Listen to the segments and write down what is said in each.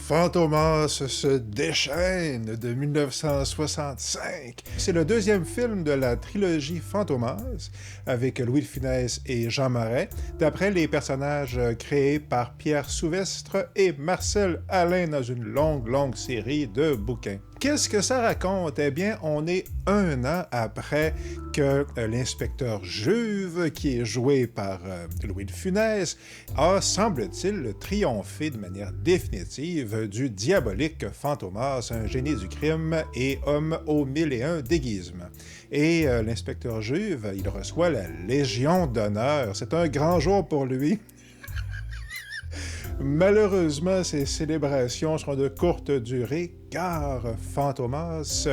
Fantomas se déchaîne de 1965. C'est le deuxième film de la trilogie Fantomas avec Louis de Funès et Jean Marais, d'après les personnages créés par Pierre Souvestre et Marcel Alain dans une longue série de bouquins. Qu'est-ce que ça raconte? Eh bien, on est un an après que l'inspecteur Juve, qui est joué par Louis de Funès, a, semble-t-il, triomphé de manière définitive du diabolique Fantomas, un génie du crime et homme aux 1001 déguisements. Et l'inspecteur Juve, il reçoit la Légion d'honneur. C'est un grand jour pour lui. Malheureusement, ces célébrations seront de courte durée car Fantomas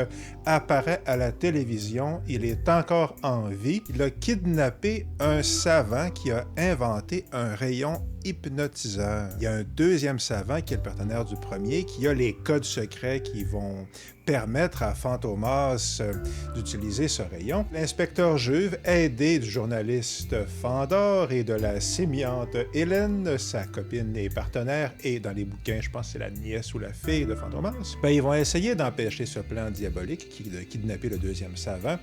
apparaît à la télévision. Il est encore en vie. Il a kidnappé un savant qui a inventé un rayon hypnotiseur. Il y a un deuxième savant qui est le partenaire du premier qui a les codes secrets qui vont permettre à Fantomas d'utiliser ce rayon. L'inspecteur Juve, aidé du journaliste Fandor et de la sémillante Hélène, sa copine et partenaire, et dans les bouquins, je pense que c'est la nièce ou la fille de Fantomas, ils vont essayer d'empêcher ce plan diabolique qui est de kidnapper le deuxième savant,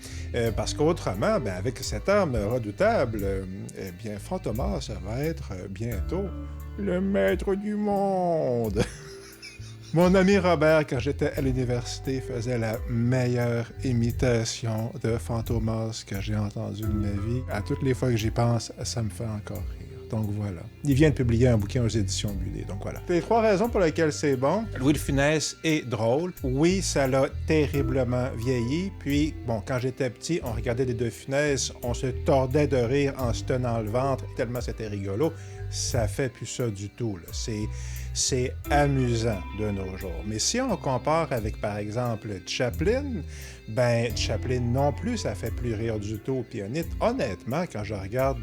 parce qu'autrement, avec cette arme redoutable, eh bien, Fantomas, ça va être bientôt le maître du monde. Mon ami Robert, quand j'étais à l'université, faisait la meilleure imitation de Fantomas que j'ai entendue de ma vie. À toutes les fois que j'y pense, ça me fait encore rire. Donc voilà. Il vient de publier un bouquin aux éditions Bullet, donc voilà. Les trois raisons pour lesquelles c'est bon. Louis de Funès est drôle. Oui, ça l'a terriblement vieilli. Puis, bon, quand j'étais petit, on regardait des De Funès, on se tordait de rire en se tenant le ventre, tellement c'était rigolo. Ça fait plus ça du tout, là. C'est amusant de nos jours. Mais si on compare avec, par exemple, Chaplin, Chaplin non plus, ça fait plus rire du tout. Puis honnêtement, quand je regarde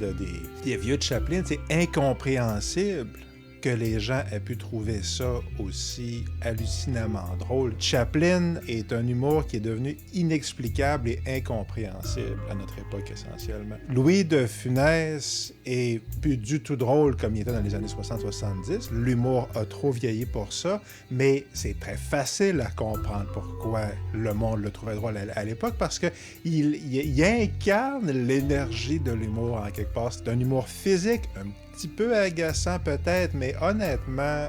des vieux de Chaplin, c'est incompréhensible que les gens aient pu trouver ça aussi hallucinamment drôle. Chaplin est un humour qui est devenu inexplicable et incompréhensible à notre époque essentiellement. Louis de Funès est plus du tout drôle comme il était dans les années 60-70. L'humour a trop vieilli pour ça, mais c'est très facile à comprendre pourquoi le monde le trouvait drôle à l'époque, parce qu'il incarne l'énergie de l'humour en quelque part. C'est un humour physique, un petit peu agaçant peut-être, mais honnêtement,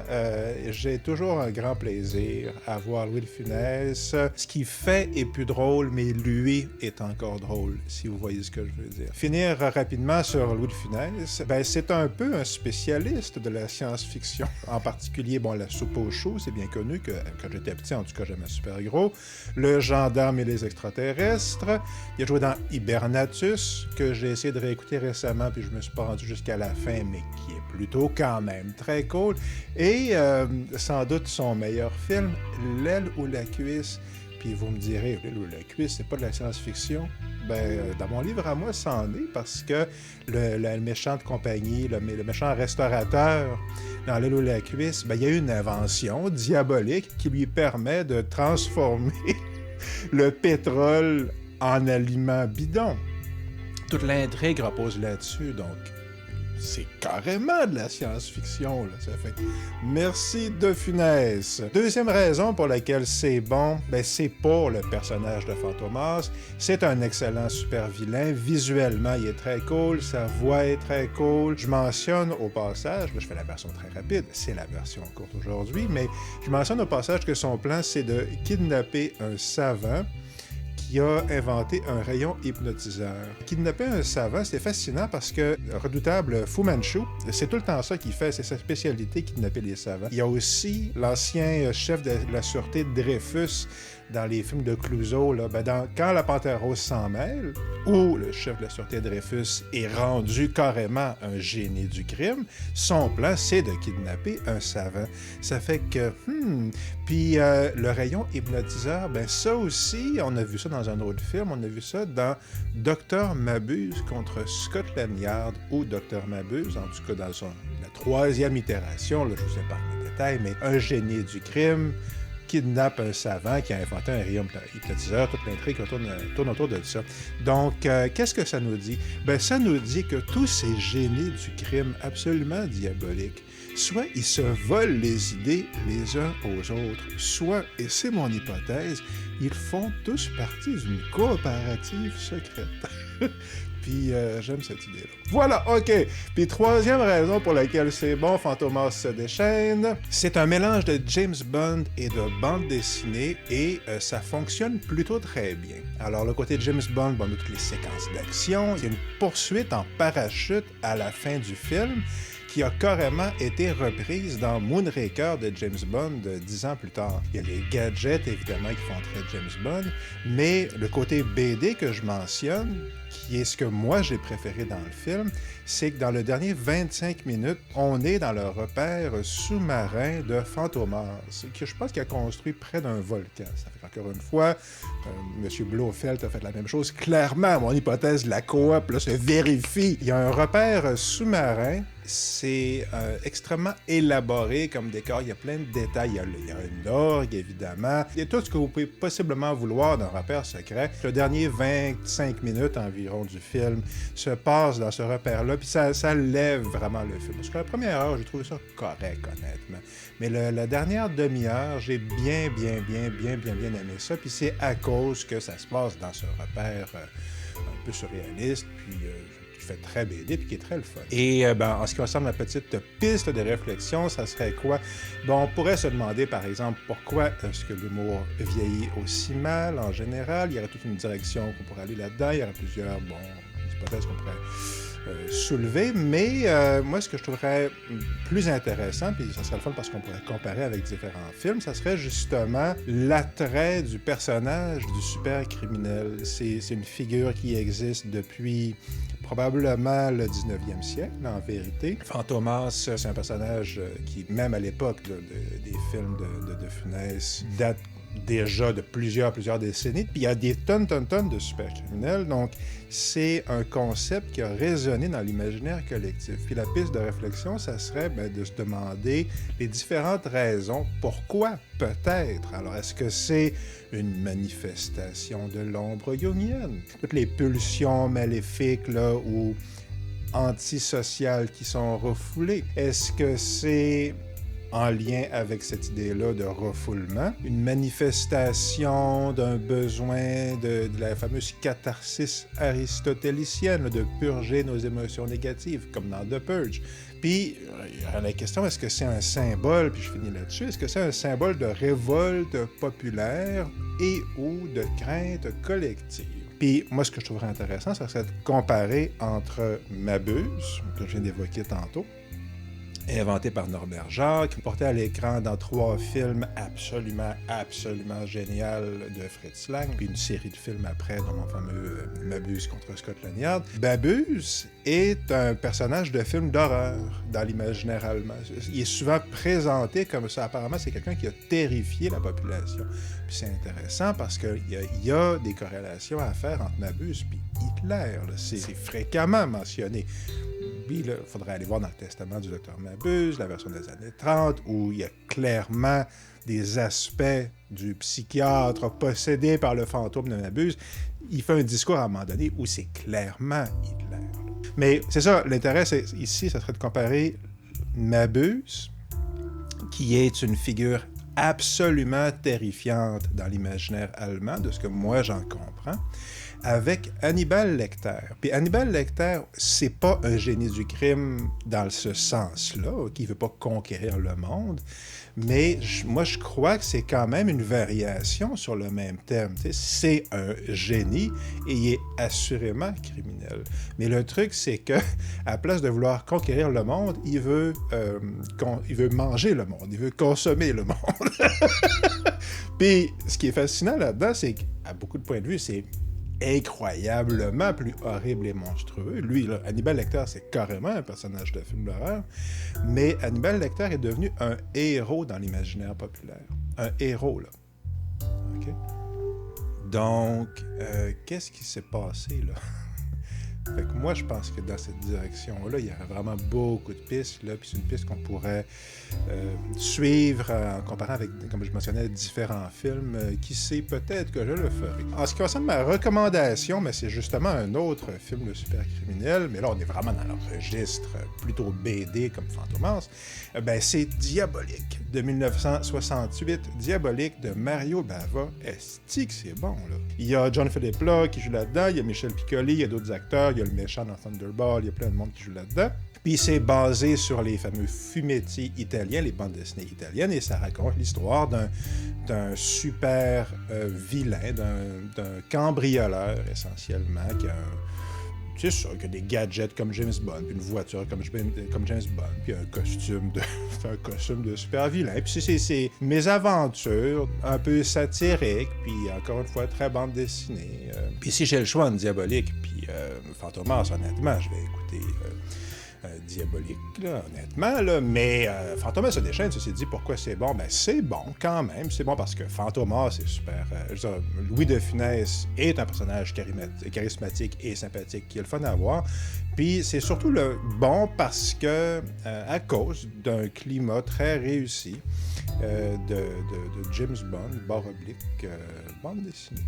j'ai toujours un grand plaisir à voir Louis de Funès. Ce qu'il fait est plus drôle, mais lui est encore drôle, si vous voyez ce que je veux dire. Finir rapidement sur Louis de Funès, c'est un peu un spécialiste de la science-fiction. En particulier, la soupe aux choux, c'est bien connu que quand j'étais petit, en tout cas, j'aimais super gros. Le gendarme et les extraterrestres. Il a joué dans Hibernatus, que j'ai essayé de réécouter récemment, puis je me suis pas rendu jusqu'à la fin, mais qui est plutôt quand même très cool. Et sans doute son meilleur film, L'aile ou la cuisse. Puis vous me direz, L'aile ou la cuisse, c'est pas de la science-fiction? Dans mon livre à moi, c'en est, parce que le méchant de compagnie, le méchant restaurateur, dans L'aile ou la cuisse, il y a une invention diabolique qui lui permet de transformer le pétrole en aliment bidon. Toute l'intrigue repose là-dessus, donc c'est carrément de la science-fiction, là. Ça fait merci De Funès. Deuxième raison pour laquelle c'est bon, c'est pour le personnage de Fantomas. C'est un excellent super vilain. Visuellement, il est très cool. Sa voix est très cool. Je mentionne au passage, là, je fais la version très rapide, c'est la version courte aujourd'hui, mais je mentionne au passage que son plan, c'est de kidnapper un savant qui a inventé un rayon hypnotiseur. Kidnapper un savant, c'est fascinant parce que le redoutable Fu Manchu, c'est tout le temps ça qu'il fait, c'est sa spécialité, kidnapper les savants. Il y a aussi l'ancien chef de la sûreté Dreyfus dans les films de Clouseau, là, Quand la Panthère Rose s'en mêle, où le chef de la sûreté Dreyfus est rendu carrément un génie du crime, son plan, c'est de kidnapper un savant. Ça fait que, Puis le rayon hypnotiseur, ça aussi, on a vu ça dans un autre film, on a vu ça dans Dr Mabuse contre Scotland Yard, ou Dr Mabuse, en tout cas dans la troisième itération, là, je ne vous épargne les détails, mais un génie du crime kidnappe un savant qui a inventé un rayon hypnotiseur. Toute l'intrigue tourne autour de ça. Donc, qu'est-ce que ça nous dit? Ça nous dit que tous ces génies du crime absolument diaboliques soit ils se volent les idées les uns aux autres, soit, et c'est mon hypothèse, ils font tous partie d'une coopérative secrète. Puis j'aime cette idée-là. Voilà, OK. Puis troisième raison pour laquelle c'est bon, Fantomas se déchaîne, c'est un mélange de James Bond et de bande dessinée et ça fonctionne plutôt très bien. Alors le côté de James Bond, bon, on a toutes les séquences d'action, il y a une poursuite en parachute à la fin du film qui a carrément été reprise dans Moonraker de James Bond 10 ans plus tard. Il y a les gadgets, évidemment, qui font très James Bond, mais le côté BD que je mentionne, qui est ce que moi j'ai préféré dans le film, c'est que dans le dernier 25 minutes, on est dans le repère sous-marin de Fantomas, que je pense qu'il a construit près d'un volcan. Ça fait qu'encore une fois, M. Blofeld a fait la même chose. Clairement, mon hypothèse, la coop là, se vérifie. Il y a un repère sous-marin. C'est extrêmement élaboré comme décor. Il y a plein de détails. Il y a une orgue, évidemment. Il y a tout ce que vous pouvez possiblement vouloir d'un repère secret. Le dernier 25 minutes environ du film se passe dans ce repère-là, puis ça lève vraiment le film. Parce que la première heure, j'ai trouvé ça correct, honnêtement. Mais la dernière demi-heure, j'ai bien aimé ça. Puis c'est à cause que ça se passe dans ce repère un peu surréaliste, puis qui fait très BD, puis qui est très le fun. Et en ce qui concerne la petite piste de réflexion, ça serait quoi? Bon, on pourrait se demander, par exemple, pourquoi est-ce que l'humour vieillit aussi mal en général? Il y aurait toute une direction qu'on pourrait aller là-dedans. Il y aurait plusieurs, hypothèses qu'on pourrait soulever, mais moi, ce que je trouverais plus intéressant, puis ça serait le fun parce qu'on pourrait comparer avec différents films, ça serait justement l'attrait du personnage du super criminel. C'est une figure qui existe depuis probablement le 19e siècle, en vérité. Fantomas, c'est un personnage qui, même à l'époque des films de Funès, date déjà de plusieurs décennies. Puis il y a des tonnes de super-criminels. Donc, c'est un concept qui a résonné dans l'imaginaire collectif. Puis la piste de réflexion, ça serait de se demander les différentes raisons. Pourquoi? Peut-être. Alors, est-ce que c'est une manifestation de l'ombre jungienne? Toutes les pulsions maléfiques, là, ou antisociales qui sont refoulées. Est-ce que c'est en lien avec cette idée-là de refoulement, une manifestation d'un besoin de la fameuse catharsis aristotélicienne, de purger nos émotions négatives, comme dans The Purge. Puis, la question, est-ce que c'est un symbole, puis je finis là-dessus, est-ce que c'est un symbole de révolte populaire et ou de crainte collective? Puis moi, ce que je trouverais intéressant, ça serait de comparer entre Mabuse, que je viens d'évoquer tantôt, inventé par Norbert Jacques, porté à l'écran dans 3 films absolument génial de Fritz Lang, puis une série de films après, dans mon fameux Mabuse contre Scotland Yard. Mabuse est un personnage de film d'horreur dans l'imaginaire allemand. Il est souvent présenté comme ça. Apparemment, c'est quelqu'un qui a terrifié la population. Puis c'est intéressant parce qu'il y a des corrélations à faire entre Mabuse et Hitler. C'est fréquemment mentionné. Puis, il faudrait aller voir dans le testament du Dr Mabuse, la version des années 30, où il y a clairement des aspects du psychiatre possédé par le fantôme de Mabuse. Il fait un discours à un moment donné où c'est clairement Hitler. Mais c'est ça, l'intérêt ici, ça serait de comparer Mabuse, qui est une figure absolument terrifiante dans l'imaginaire allemand, de ce que moi j'en comprends, avec Hannibal Lecter. Puis Hannibal Lecter, c'est pas un génie du crime dans ce sens-là, qui veut pas conquérir le monde, mais moi je crois que c'est quand même une variation sur le même thème. C'est un génie et il est assurément criminel. Mais le truc, c'est que à la place de vouloir conquérir le monde, il veut manger le monde, il veut consommer le monde. Puis ce qui est fascinant là-dedans, c'est qu'à beaucoup de points de vue, c'est incroyablement plus horrible et monstrueux. Lui, là, Hannibal Lecter, c'est carrément un personnage de film d'horreur, mais Hannibal Lecter est devenu un héros dans l'imaginaire populaire. Un héros, là. OK? Donc, qu'est-ce qui s'est passé, là? Fait que moi, je pense que dans cette direction-là, il y aurait vraiment beaucoup de pistes, là, puis c'est une piste qu'on pourrait suivre en comparant avec, comme je mentionnais, différents films. Qui sait, peut-être que je le ferai. En ce qui concerne ma recommandation, mais c'est justement un autre film de super criminel, mais là, on est vraiment dans le registre plutôt BD comme Fantomas. Ben, c'est Diabolique de 1968. Diabolique de Mario Bava. Esti que c'est bon, là. Il y a John Philip là qui joue là-dedans, il y a Michel Piccoli, il y a d'autres acteurs, il y a le méchant dans Thunderball, il y a plein de monde qui joue là-dedans. Puis c'est basé sur les fameux fumetti italiens, les bandes dessinées italiennes, et ça raconte l'histoire d'un super vilain, d'un cambrioleur essentiellement, qui a c'est ça, qui a des gadgets comme James Bond, puis une voiture comme James Bond, puis un costume de super vilain. Puis c'est mes aventures un peu satiriques, puis encore une fois, très bande dessinée. Puis si j'ai le choix entre Diabolique puis Fantomas, honnêtement, je vais écouter Diabolique, là, honnêtement, là. Mais Fantomas se déchaîne, ceci dit, pourquoi c'est bon? Ben, c'est bon, quand même. C'est bon parce que Fantomas, c'est super... Louis de Funès est un personnage charismatique et sympathique qui est le fun à voir. Puis c'est surtout bon parce que, à cause d'un climat très réussi de James Bond, barre oblique, bande dessinée.